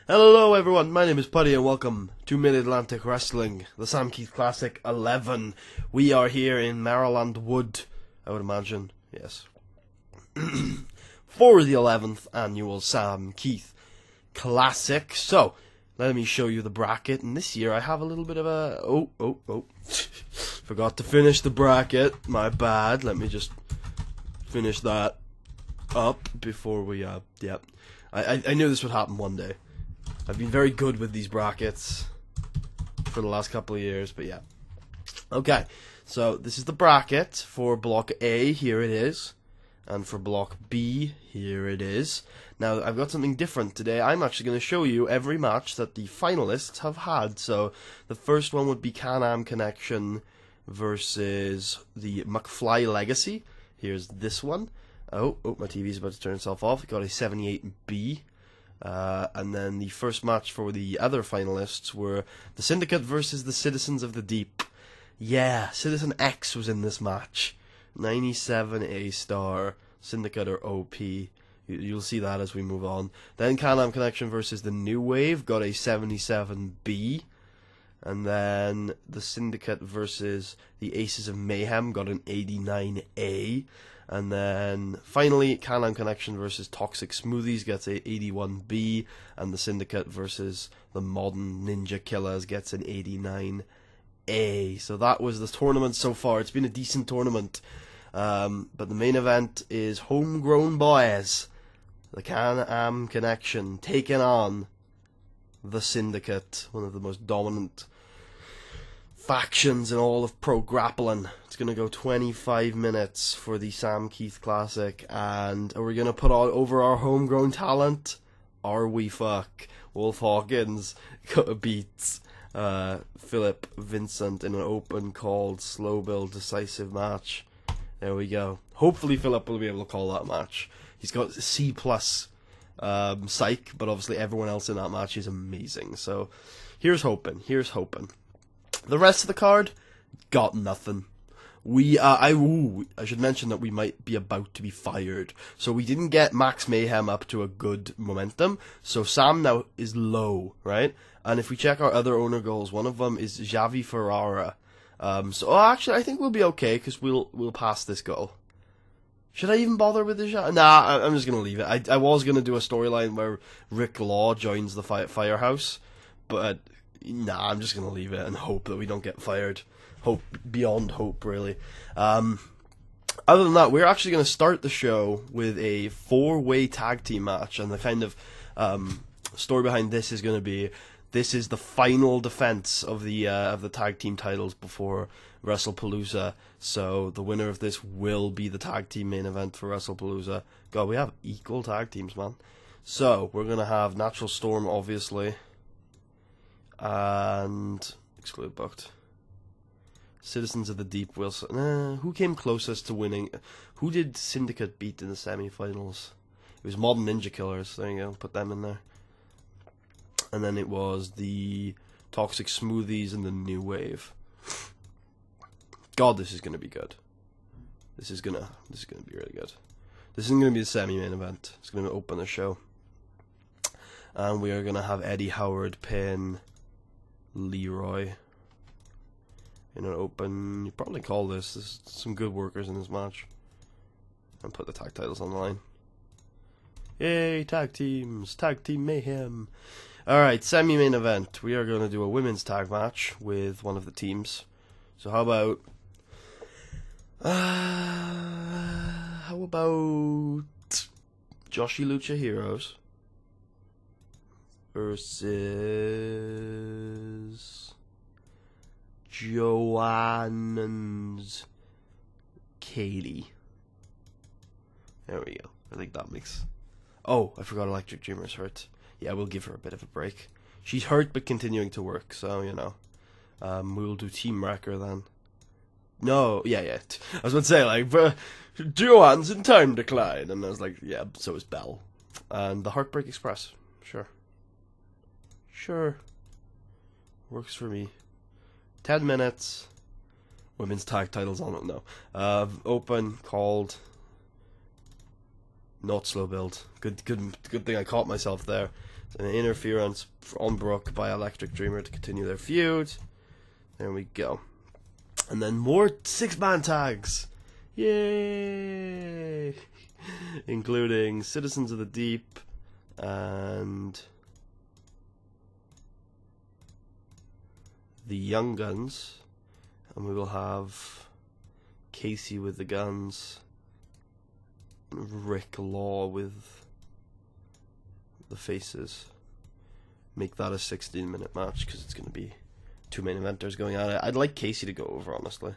Hello everyone, my name is Putty and welcome to Mid-Atlantic Wrestling, the Sam Keith Classic 11. We are here in Maryland Wood, I would imagine, yes, for the 11th annual Sam Keith Classic. So, let me show you the bracket, and this year I have a little bit of a, forgot to finish the bracket, my bad, let me just finish that up before we, I knew this would happen one day. I've been very good with these brackets for the last couple of years, but yeah. Okay, so this is the bracket for Block A, here it is. And for Block B, here it is. Now, I've got something different today. I'm actually going to show you every match that the finalists have had. So, the first one would be Can-Am Connection versus the McFly Legacy. Here's this one. Oh, my TV's about to turn itself off. It got a 78B. And then the first match for the other finalists were the Syndicate versus the Citizens of the Deep. Yeah, Citizen X was in this match. 97 A-star. Syndicate or OP. You'll see that as we move on. Then Can-Am Connection versus the New Wave got a 77B. And then the Syndicate versus the Aces of Mayhem got an 89A. And then, finally, Can-Am Connection versus Toxic Smoothies gets a 81B, and the Syndicate versus the Modern Ninja Killers gets an 89A. So that was the tournament so far. It's been a decent tournament. But the main event is Homegrown Boys, the Can-Am Connection, taking on the Syndicate, one of the most dominant factions in all of pro grappling. It's going to go 25 minutes for the Sam Keith Classic, and are we going to put over our homegrown talent? Are we? Fuck. Wolf Hawkins beats Philip Vincent in an open called slow build decisive match. There we go. Hopefully Philip will be able to call that match. He's got C+ psych, but obviously everyone else in that match is amazing. So here's hoping. The rest of the card, got nothing. I should mention that we might be about to be fired. So we didn't get Max Mayhem up to a good momentum. So Sam now is low, right? And if we check our other owner goals, one of them is Javi Ferrara. Actually, I think we'll be okay because we'll pass this goal. Should I even bother with the Javi? Nah, I'm just gonna leave it. I was gonna do a storyline where Rick Law joins the Firehouse, but nah, I'm just going to leave it and hope that we don't get fired. Hope beyond hope, really. Other than that, we're actually going to start the show with a 4-way tag team match, and the kind of story behind this is going to be, this is the final defense of the tag team titles before Wrestlpalooza, so the winner of this will be the tag team main event for Wrestlpalooza. God, we have equal tag teams, man. So, we're going to have Natural Storm, obviously, and exclude booked. Citizens of the Deep, Wilson. Who came closest to winning? Who did Syndicate beat in the semi-finals? It was Modern Ninja Killers. There you go. Put them in there. And then it was the Toxic Smoothies and the New Wave. God, this is gonna be good. This is gonna be really good. This isn't gonna be the semi-main event. It's gonna open the show, and we are gonna have Eddie Howard pin Leroy in an open. You probably call this. There's some good workers in this match. And put the tag titles on the line. Yay, tag teams! Tag team mayhem! Alright, semi-main event. We are going to do a women's tag match with one of the teams. So how about Joshi Lucha Heroes versus Joann's Katie. There we go. I think that makes... Oh, I forgot Electric Dreamer's hurt. Yeah, we'll give her a bit of a break. She's hurt but continuing to work, so, you know. We'll do Team Wrecker then. No, yeah. I was about to say, like, Joann's in time decline. And I was like, yeah, so is Belle. And the Heartbreak Express. Sure. Works for me. 10 minutes. Women's tag titles on it, no. Open, called. Not slow build. Good thing I caught myself there. An interference on Brooke by Electric Dreamer to continue their feud. There we go. And then more 6-man tags. Yay! Including Citizens of the Deep and the Young Guns. And we will have Casey with the Guns, Rick Law with the Faces. Make that a 16-minute match because it's going to be 2 main eventers going at it. I'd like Casey to go over, honestly.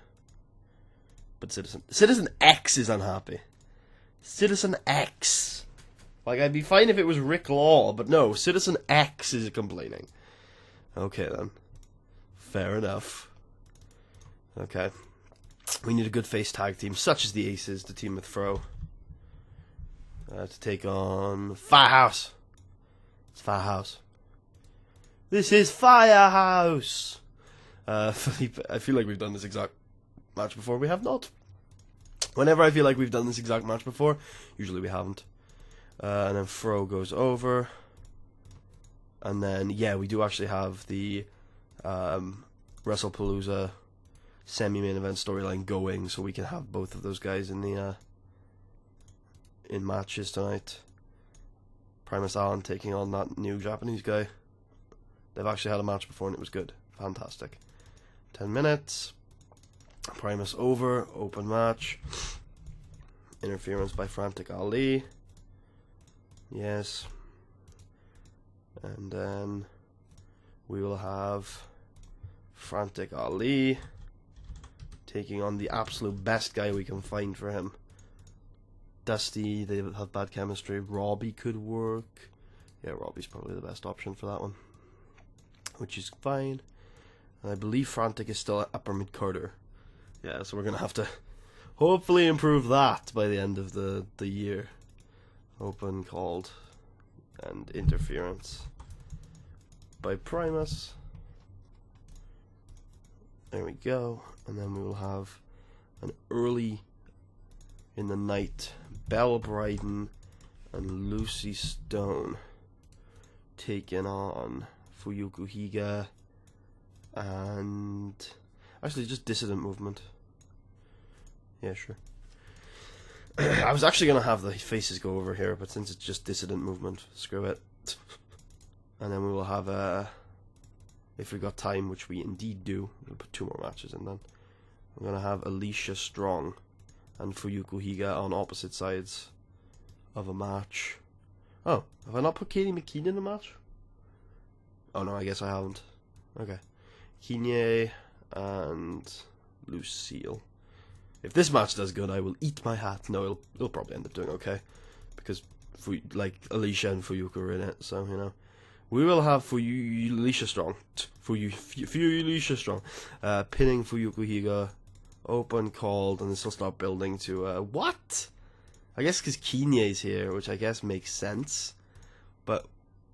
But Citizen X is unhappy. Citizen X. Like, I'd be fine if it was Rick Law, but no, Citizen X is complaining. Okay, then. Fair enough. Okay. We need a good face tag team, such as the Aces, to team with Fro. To take on Firehouse. It's Firehouse. This is Firehouse! Felipe, I feel like we've done this exact match before. We have not. Whenever I feel like we've done this exact match before, usually we haven't. And then Fro goes over. And then, yeah, we do actually have the Wrestlpalooza semi-main event storyline going, so we can have both of those guys in the in matches tonight. Primus Allen taking on that new Japanese guy. They've actually had a match before and it was good. Fantastic. 10 minutes. Primus over. Open match. Interference by Frantic Ali. Yes. And then we will have Frantic Ali taking on the absolute best guy we can find for him. Dusty, they have bad chemistry. Robbie could work. Yeah, Robbie's probably the best option for that one, which is fine. And I believe Frantic is still at upper mid-carder. Yeah, so we're going to have to hopefully improve that by the end of the year. Open, called, and interference by Primus. There we go. And then we will have an early in the night Belle Bryden and Lucy Stone taking on Fuyuko Higa and actually just Dissident Movement. Yeah, sure. I was actually going to have the Faces go over here, but since it's just Dissident Movement, screw it. And then we will have if we got time, which we indeed do, we'll put 2 more matches in then. We're going to have Alicia Strong and Fuyuko Higa on opposite sides of a match. Oh, have I not put Katie McKean in the match? Oh no, I guess I haven't. Okay. Kinye and Lucille. If this match does good, I will eat my hat. No, it'll probably end up doing okay. Because, Alicia and Fuyuko are in it, so, you know. We will have Alicia Strong. Alicia Strong. Pinning Fuyuko Higa. Open, called, and this will start building to, what? I guess because Kinye's here, which I guess makes sense. But,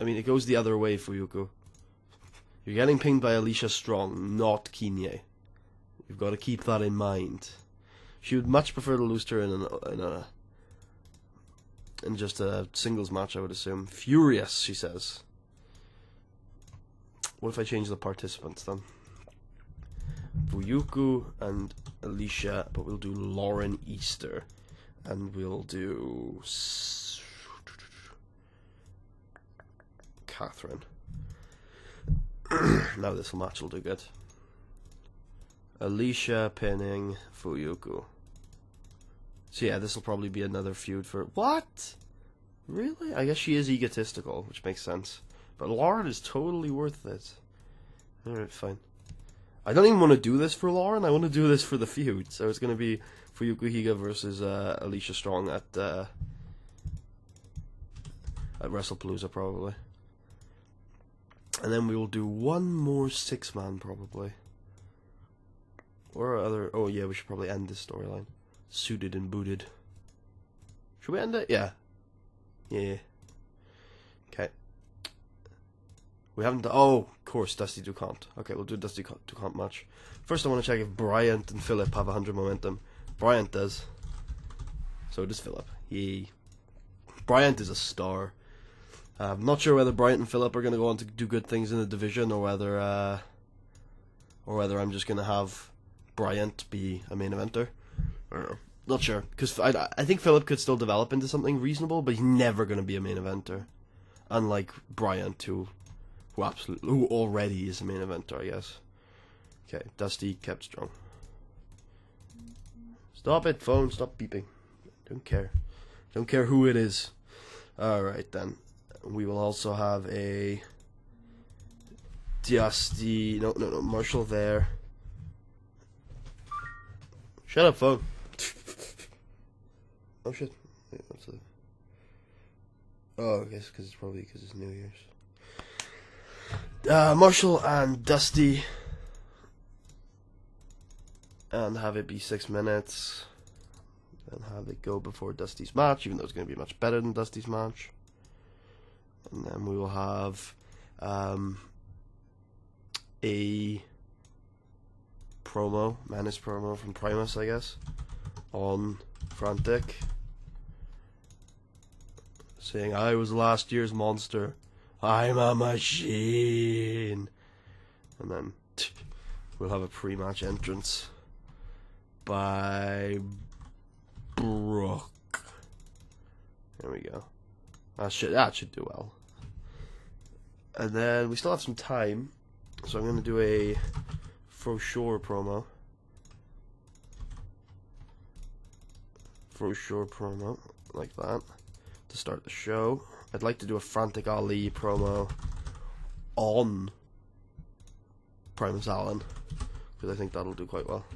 I mean, it goes the other way, Fuyuko. You're getting pinged by Alicia Strong, not Kinye. You've got to keep that in mind. She would much prefer to lose to her in just a singles match, I would assume. Furious, she says. What if I change the participants then? Fuyuko and Alicia, but we'll do Lauren Easter. And we'll do Catherine. Now this match will do good. Alicia pinning Fuyuko. So yeah, this will probably be another feud for... What? Really? I guess she is egotistical, which makes sense. But Lauren is totally worth it. Alright, fine. I don't even want to do this for Lauren, I want to do this for the feud. So it's going to be Fuyuko Higa versus Alicia Strong at Wrestlpalooza, probably. And then we will do one more 6-man, probably. Or other... Oh yeah, we should probably end this storyline. Suited and booted. Should we end it? Yeah. Yeah. Okay. We haven't done... Oh, of course, Dusty Ducant. Okay, we'll do a Dusty Ducant match. First I want to check if Bryant and Philip have 100 momentum. Bryant does. So does Philip. Yay. Bryant is a star. I'm not sure whether Bryant and Phillip are going to go on to do good things in the division, or whether I'm just going to have Bryant be a main eventer. I don't know. Not sure, because I think Phillip could still develop into something reasonable, but he's never going to be a main eventer. Unlike Bryant, who already is a main eventer, I guess. Okay, Dusty kept strong. Stop it, phone, stop beeping. Don't care. Don't care who it is. Alright then. We will also have a Dusty... No, Marshall there. Shut up, phone. Oh shit. Wait, what's the... Oh, I guess because it's New Year's. Marshall and Dusty. And have it be 6 minutes. And have it go before Dusty's match, even though it's going to be much better than Dusty's match. And then we will have a promo, Menace promo from Primus, I guess, on Frantic, saying, I was last year's monster, I'm a machine. And then we'll have a pre-match entrance by Brooke. There we go. That should do well. And then we still have some time, so I'm going to do a For Sure promo. For Sure promo, like that, to start the show. I'd like to do a Frantic Ali promo on Primus Allen, because I think that'll do quite well.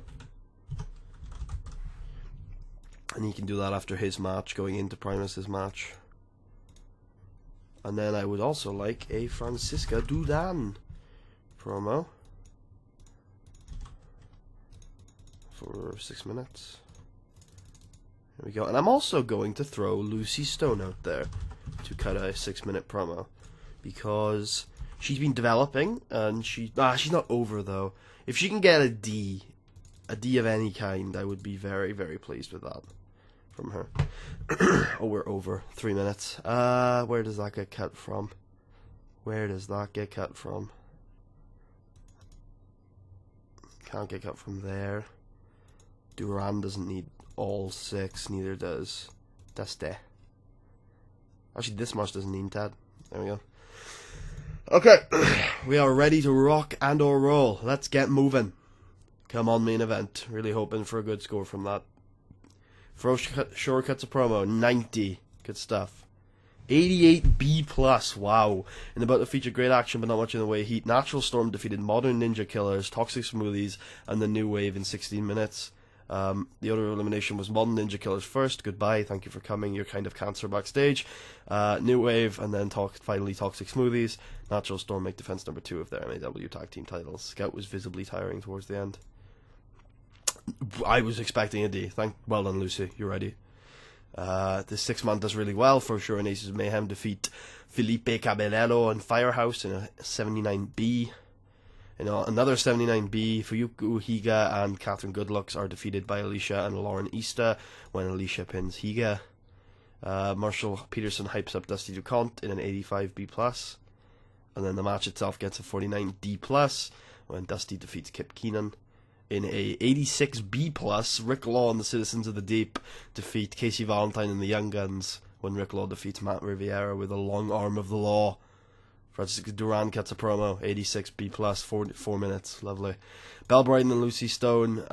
And he can do that after his match, going into Primus's match. And then I would also like a Francisca Dudan promo for 6 minutes. There we go. And I'm also going to throw Lucy Stone out there to cut a 6-minute promo, because she's been developing, and she's not over though. If she can get a D of any kind, I would be very, very pleased with that from her. Oh, we're over 3 minutes. Where does that get cut from? Where does that get cut from? Can't get cut from there. Duran doesn't need all 6, neither does Dusty. Actually, this much doesn't need Ted. There we go. Okay, we are ready to rock and or roll. Let's get moving. Come on, main event. Really hoping for a good score from that. Sure cuts a promo. 90. Good stuff. 88 B+. Wow. In the bout to feature great action but not much in the way of heat. Natural Storm defeated Modern Ninja Killers, Toxic Smoothies, and the New Wave in 16 minutes. The other elimination was Modern Ninja Killers first. Goodbye, thank you for coming. You're kind of cancer backstage. New Wave, and then finally Toxic Smoothies. Natural Storm make defense number 2 of their MAW tag team titles. Scout was visibly tiring towards the end. I was expecting a D. Well done, Lucy. You're ready. This 6-man does really well. For sure, and Aces of Mayhem defeat Felipe Caballero and Firehouse in a 79B. Another 79B. Fuyuku Higa and Catherine Goodlooks are defeated by Alicia and Lauren Easta when Alicia pins Higa. Marshall Peterson hypes up Dusty DuCont in an 85B+. And then the match itself gets a 49D+, when Dusty defeats Kip Keenan. In a 86B+, Rick Law and the Citizens of the Deep defeat Casey Valentine and the Young Guns, when Rick Law defeats Matt Riviera with a long arm of the law. Francisco Duran cuts a promo, 86B+, 4 minutes, lovely. Belle Bryden and Lucy Stone,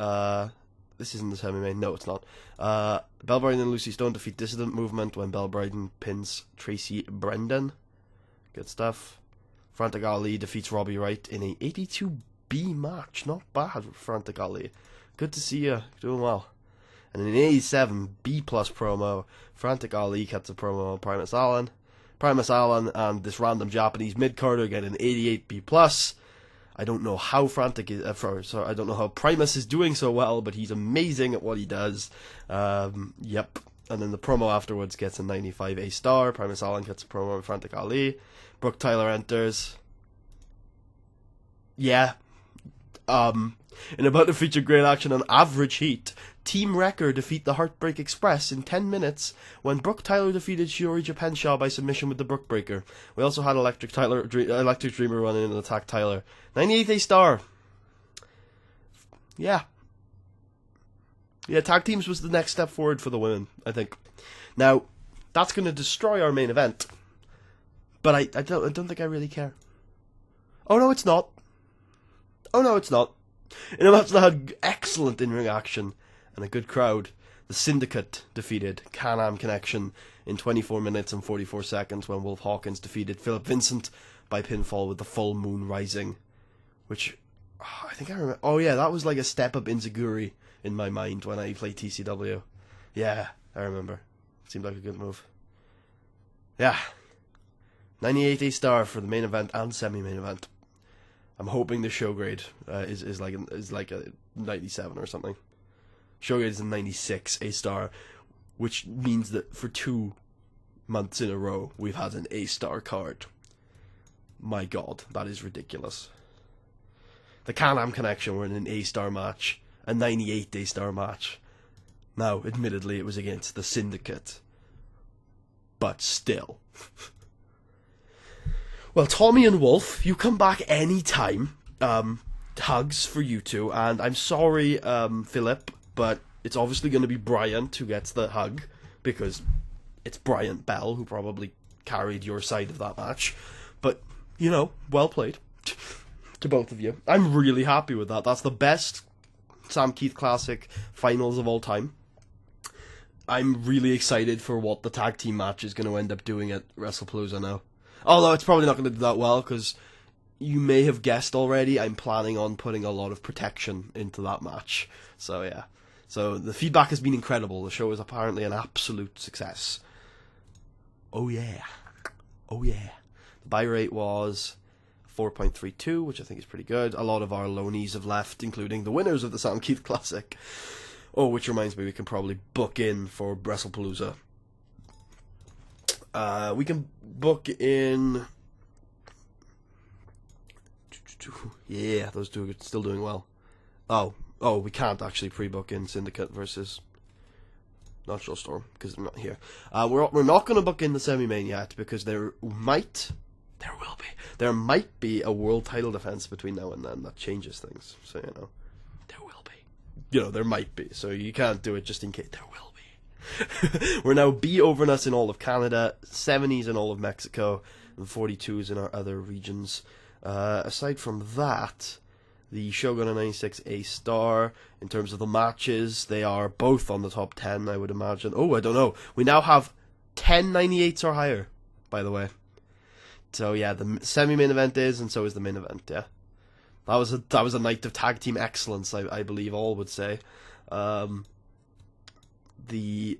this isn't the semi-main, no it's not. Belle Bryden and Lucy Stone defeat Dissident Movement when Belle Bryden pins Tracy Brendan. Good stuff. Frantic Ali defeats Robbie Wright in a 82B match, not bad, Frantic Ali. Good to see you, doing well. And in an 87B+ promo, Frantic Ali cuts a promo on Primus Allen. Primus Allen and this random Japanese mid-carder get an 88B+. I don't know how I don't know how Primus is doing so well, but he's amazing at what he does. Yep. And then the promo afterwards gets a 95A-star. Primus Allen gets a promo on Frantic Ali. Brooke Tyler enters. Yeah. In about to feature great action on Average Heat, Team Wrecker defeat the Heartbreak Express in 10 minutes when Brooke Tyler defeated Shiori Japenshaw by submission with the Brook Breaker. We also had Electric Dreamer run in and attack Tyler. 98th A-Star. Yeah. Yeah, tag teams was the next step forward for the women, I think. Now, that's going to destroy our main event. But I don't think I really care. Oh no, it's not. Oh no, it's not. In a match that had excellent in-ring action and a good crowd, the Syndicate defeated Can-Am Connection in 24 minutes and 44 seconds when Wolf Hawkins defeated Philip Vincent by pinfall with the Full Moon Rising. Which, I think I remember. Oh yeah, that was like a step-up Inzaguri in my mind when I played TCW. Yeah, I remember. Seemed like a good move. Yeah. 98 A-Star for the main event and semi-main event. I'm hoping the show grade is like a 97 or something. Show grade is a 96 A-Star, which means that for 2 months in a row we've had an A-Star card. My God, that is ridiculous. The Can-Am Connection were in an A-Star match, a 98 A-Star match. Now, admittedly, it was against the Syndicate, but still. Well, Tommy and Wolf, you come back any time. Hugs for you two, and I'm sorry, Philip, but it's obviously going to be Bryant who gets the hug, because it's Bryant Bell who probably carried your side of that match. But, you know, well played to both of you. I'm really happy with that. That's the best Sam Keith Classic finals of all time. I'm really excited for what the tag team match is going to end up doing at Wrestlpalooza now. Although it's probably not going to do that well, because you may have guessed already, I'm planning on putting a lot of protection into that match. So yeah. So the feedback has been incredible. The show is apparently an absolute success. Oh yeah. Oh yeah. The buy rate was 4.32, which I think is pretty good. A lot of our loanies have left, including the winners of the Sam Keith Classic. Oh, which reminds me, we can probably book in for Wrestlpalooza. We can book in. Yeah, those two are still doing well. Oh, we can't actually pre-book in Syndicate versus Natural Storm because they're not here. We're not going to book in the semi-main yet because there might be a world title defense between now and then that changes things. So you know, there will be. You know, there might be. So you can't do it just in case. There will be. We're now B over us in all of Canada, 70s in all of Mexico, and 42s in our other regions. Aside from that, the Shogun 96 A-Star, in terms of the matches, they are both on the top 10, I would imagine. Oh, I don't know. We now have 10 98s or higher, by the way. So yeah, the semi-main event is, and so is the main event, yeah. That was a night of tag team excellence, I believe all would say. The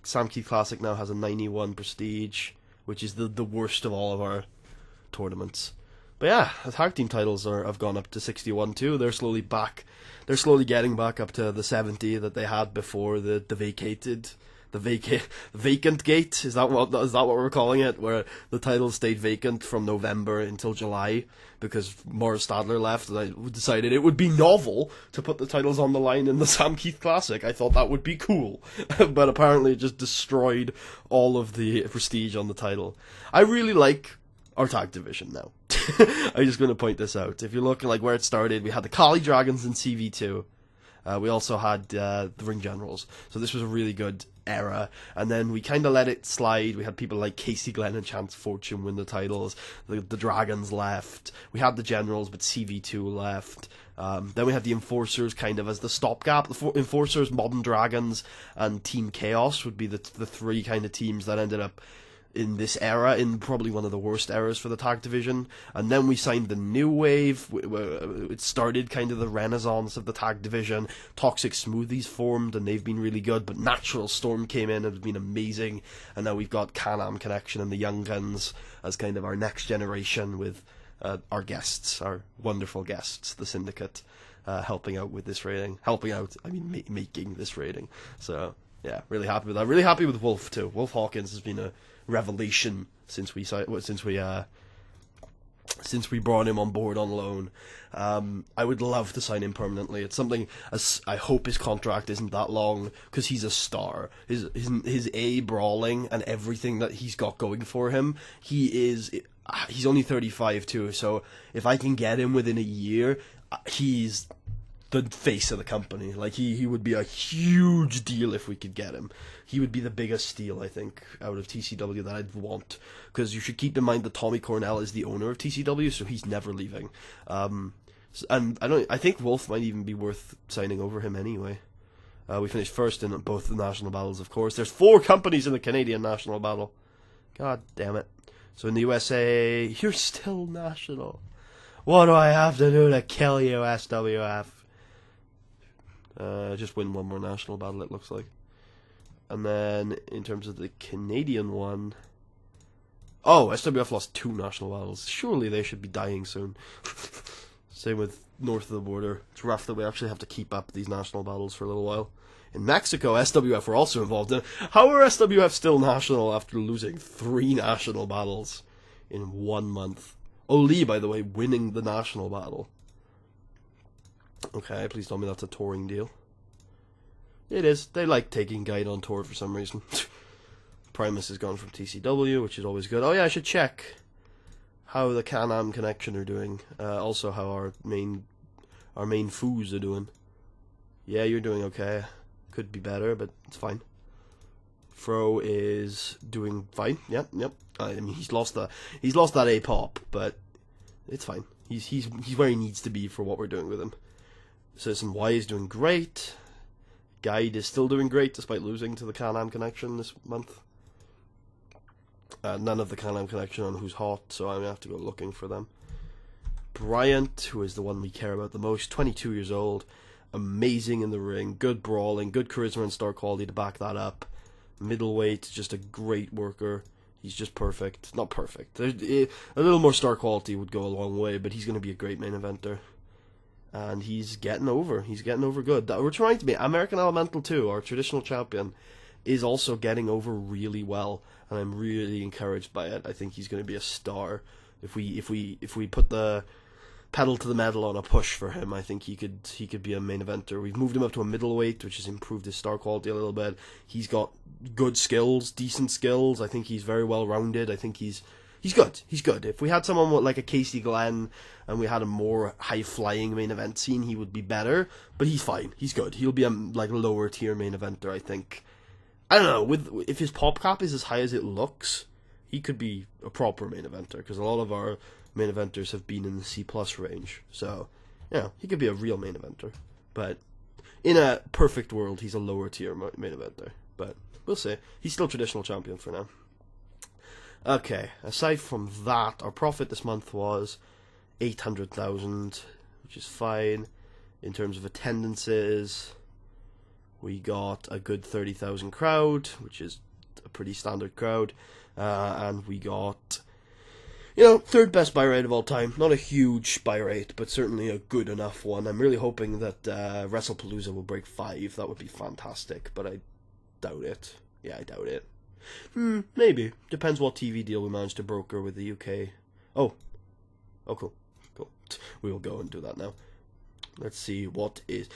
Sam Keith Classic now has a 91 prestige, which is the worst of all of our tournaments. But yeah, the tag team titles have gone up to 61 too. They're slowly back. They're slowly getting back up to the 70 that they had before the vacant gate. Is that what we're calling it? Where the title stayed vacant from November until July because Morris Stadler left, and I decided it would be novel to put the titles on the line in the Sam Keith Classic. I thought that would be cool, but apparently it just destroyed all of the prestige on the title. I really like our tag division now. I'm just going to point this out. If you look at like where it started, we had the Kali Dragons in CV2. We also had the Ring Generals. So this was a really good era. And then we kind of let it slide. We had people like Casey Glenn and Chance Fortune win the titles. The Dragons left. We had the Generals, but CV2 left. Then we had the Enforcers kind of as the stopgap. The Enforcers, Modern Dragons, and Team Chaos would be the three kind of teams that ended up in this era, in probably one of the worst eras for the tag division. And then we signed the New Wave. It started kind of the renaissance of the tag division. Toxic Smoothies formed, and they've been really good. But Natural Storm came in and has been amazing. And now we've got Can-Am Connection and the Young Guns as kind of our next generation with our guests, our wonderful guests, the Syndicate, helping out with this rating. Making this rating. So, yeah, really happy with that. Really happy with Wolf, too. Wolf Hawkins has been a revelation since we since we brought him on board on loan. I would love to sign him permanently. It's something, I hope his contract isn't that long, because he's a star. His brawling and everything that he's got going for him, he's only 35 too, so if I can get him within a year, he's the face of the company. Like, he would be a huge deal if we could get him. He would be the biggest steal, I think, out of TCW that I'd want. Because you should keep in mind that Tommy Cornell is the owner of TCW, so he's never leaving. And I think Wolf might even be worth signing over him anyway. We finished first in both the national battles, of course. There's 4 companies in the Canadian national battle. God damn it. So in the USA, you're still national. What do I have to do to kill you, SWF? Just win one more national battle, it looks like. And then, in terms of the Canadian one... Oh, SWF lost 2 national battles. Surely they should be dying soon. Same with north of the border. It's rough that we actually have to keep up these national battles for a little while. In Mexico, SWF were also involved in... How are SWF still national after losing 3 national battles in 1 month? Oli, by the way, winning the national battle. Okay, please tell me that's a touring deal. It is. They like taking Guide on tour for some reason. Primus is gone from TCW, which is always good. Oh yeah, I should check how the Can-Am Connection are doing. Also how our main foos are doing. Yeah, you're doing okay. Could be better, but it's fine. Fro is doing fine. Yep. I mean, he's lost that A pop, but it's fine. He's where he needs to be for what we're doing with him. Citizen Y is doing great. Guide is still doing great despite losing to the Can-Am Connection this month. None of the Can-Am Connection on Who's Hot, so I'm going to have to go looking for them. Bryant, who is the one we care about the most, 22 years old, amazing in the ring, good brawling, good charisma and star quality to back that up. Middleweight, just a great worker. He's just perfect. Not perfect. A little more star quality would go a long way, but he's going to be a great main eventer. And he's getting over. He's getting over good. We're trying to be. American Elemental 2, our traditional champion, is also getting over really well, and I'm really encouraged by it. I think he's going to be a star. If we put the pedal to the metal on a push for him, I think he could be a main eventer. We've moved him up to a middleweight, which has improved his star quality a little bit. He's got good skills, decent skills. I think he's very well rounded. I think he's good. He's good. If we had someone with like a Casey Glenn and we had a more high-flying main event scene, he would be better. But he's fine. He's good. He'll be a lower tier main eventer, I think. I don't know. If his pop cap is as high as it looks, he could be a proper main eventer, because a lot of our main eventers have been in the C+ range. So, yeah, he could be a real main eventer. But in a perfect world, he's a lower tier main eventer. But we'll see. He's still traditional champion for now. Okay, aside from that, our profit this month was 800,000, which is fine. In terms of attendances, we got a good 30,000 crowd, which is a pretty standard crowd. And we got, third best buy rate of all time. Not a huge buy rate, but certainly a good enough one. I'm really hoping that Wrestlpalooza will break 5. That would be fantastic, but I doubt it. Yeah, I doubt it. Maybe. Depends what TV deal we manage to broker with the UK. Oh, cool. We will go and do that now. Let's see what is...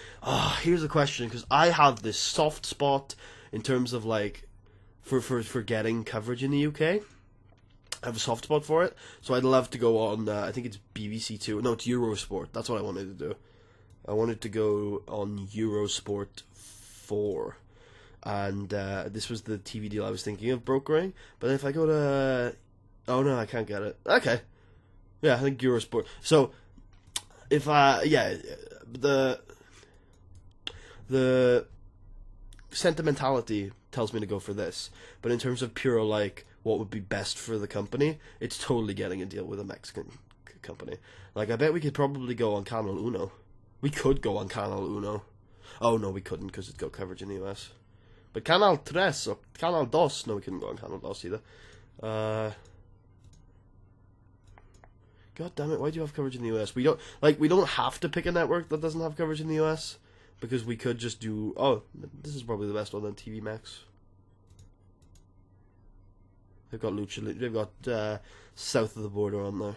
here's a question, because I have this soft spot in terms of, for getting coverage in the UK. I have a soft spot for it, so I'd love to go on, I think it's BBC 2. No, it's Eurosport. That's what I wanted to do. I wanted to go on Eurosport 4. And this was the TV deal I was thinking of brokering. But if I go to... Oh, no, I can't get it. Okay. Yeah, I think Eurosport. So, if the sentimentality tells me to go for this. But in terms of pure, what would be best for the company, it's totally getting a deal with a Mexican company. I bet we could probably go on Canal Uno. We could go on Canal Uno. Oh, no, we couldn't, because it's got coverage in the US. But Canal 3 or Canal 2, no, we couldn't go on Canal 2 either. God damn it, why do you have coverage in the US? We don't have to pick a network that doesn't have coverage in the US, because we could just do... Oh, this is probably the best one on TV Max. They've got Lucha... They've got South of the Border on there.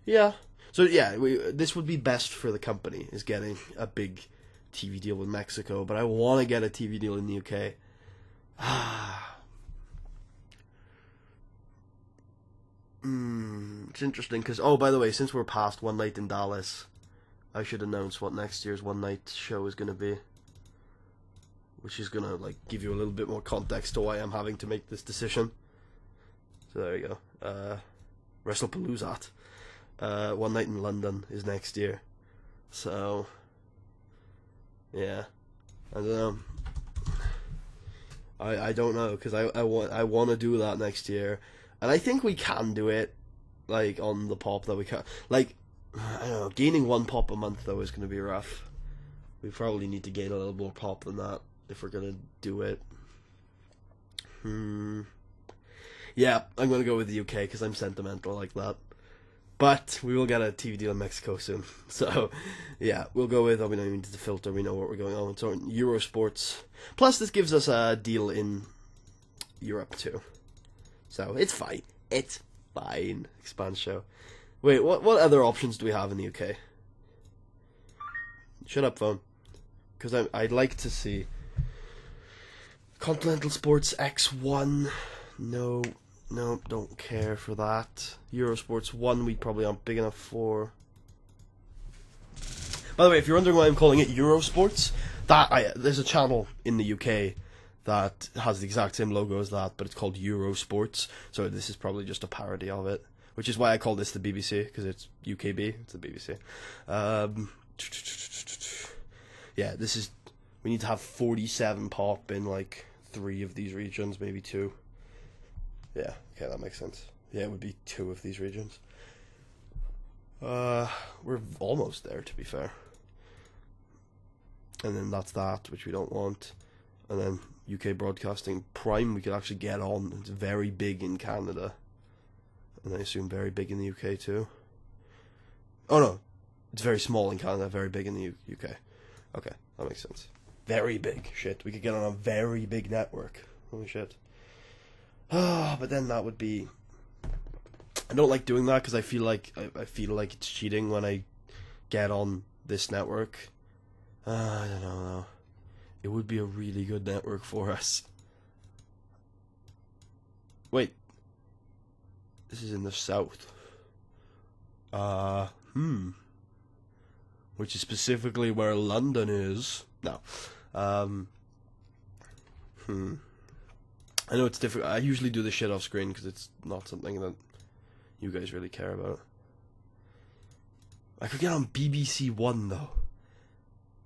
Yeah. So yeah, this would be best for the company, is getting a big TV deal with Mexico, but I want to get a TV deal in the UK. It's interesting because, oh, by the way, since we're past One Night in Dallas, I should announce what next year's One Night show is going to be, which is going to like give you a little bit more context to why I'm having to make this decision. So there you go. Wrestlpalooza. One Night in London is next year. So yeah, I don't know. I don't know, because I want to do that next year, and I think we can do it, like on the pop that we can. Like, I don't know, gaining 1 pop a month though is going to be rough. We probably need to gain a little more pop than that if we're going to do it. Yeah, I'm going to go with the UK because I'm sentimental like that. But we will get a TV deal in Mexico soon. So, yeah, we'll go with, we don't need to filter, we know what we're going on. So, Eurosports. Plus, this gives us a deal in Europe too. So, it's fine. It's fine. Expand show. Wait, what other options do we have in the UK? Shut up, phone. Because I'd like to see Continental Sports X1. No, don't care for that. Eurosports 1 we probably aren't big enough for. By the way, if you're wondering why I'm calling it Eurosports, there's a channel in the UK that has the exact same logo as that, but it's called Eurosports, so this is probably just a parody of it, which is why I call this the BBC, because it's UKB, it's the BBC. Yeah, we need to have 47 pop in like 3 of these regions, maybe 2. Yeah, okay, that makes sense. Yeah, it would be 2 of these regions. We're almost there, to be fair. And then that's that, which we don't want. And then UK Broadcasting Prime, we could actually get on. It's very big in Canada. And I assume very big in the UK too. Oh no, it's very small in Canada, very big in the UK. Okay, that makes sense. Very big. Shit, we could get on a very big network. Holy shit. But then that would be... I don't like doing that because I feel like it's cheating when I get on this network. I don't know. It would be a really good network for us. Wait. This is in the south. Which is specifically where London is. No. I know it's difficult. I usually do this shit off screen because it's not something that you guys really care about. I could get on BBC One though.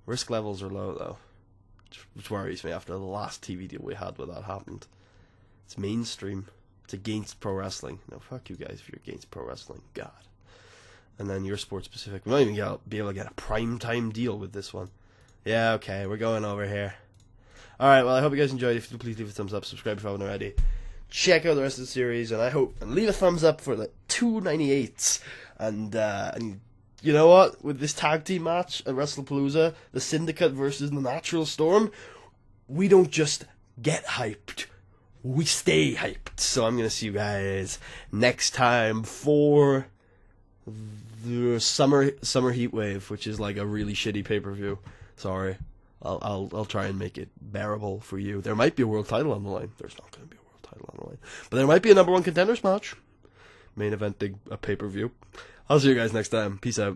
Risk levels are low though, which worries me after the last TV deal we had where that happened. It's mainstream. It's against pro wrestling. No, fuck you guys if you're against pro wrestling. God. And then your sport specific. We might even be able to get a prime time deal with this one. Yeah, okay, we're going over here. Alright, well, I hope you guys enjoyed. If you please leave a thumbs up, subscribe if you haven't already. Check out the rest of the series, and leave a thumbs up for the 298s. And you know what? With this tag team match at Wrestlpalooza, the Syndicate versus the Natural Storm, we don't just get hyped. We stay hyped. So I'm going to see you guys next time for the Summer Heatwave, which is like a really shitty pay-per-view. Sorry. I'll try and make it bearable for you. There might be a world title on the line. There's not going to be a world title on the line. But there might be a number 1 contenders match. Main eventing a pay-per-view. I'll see you guys next time. Peace out.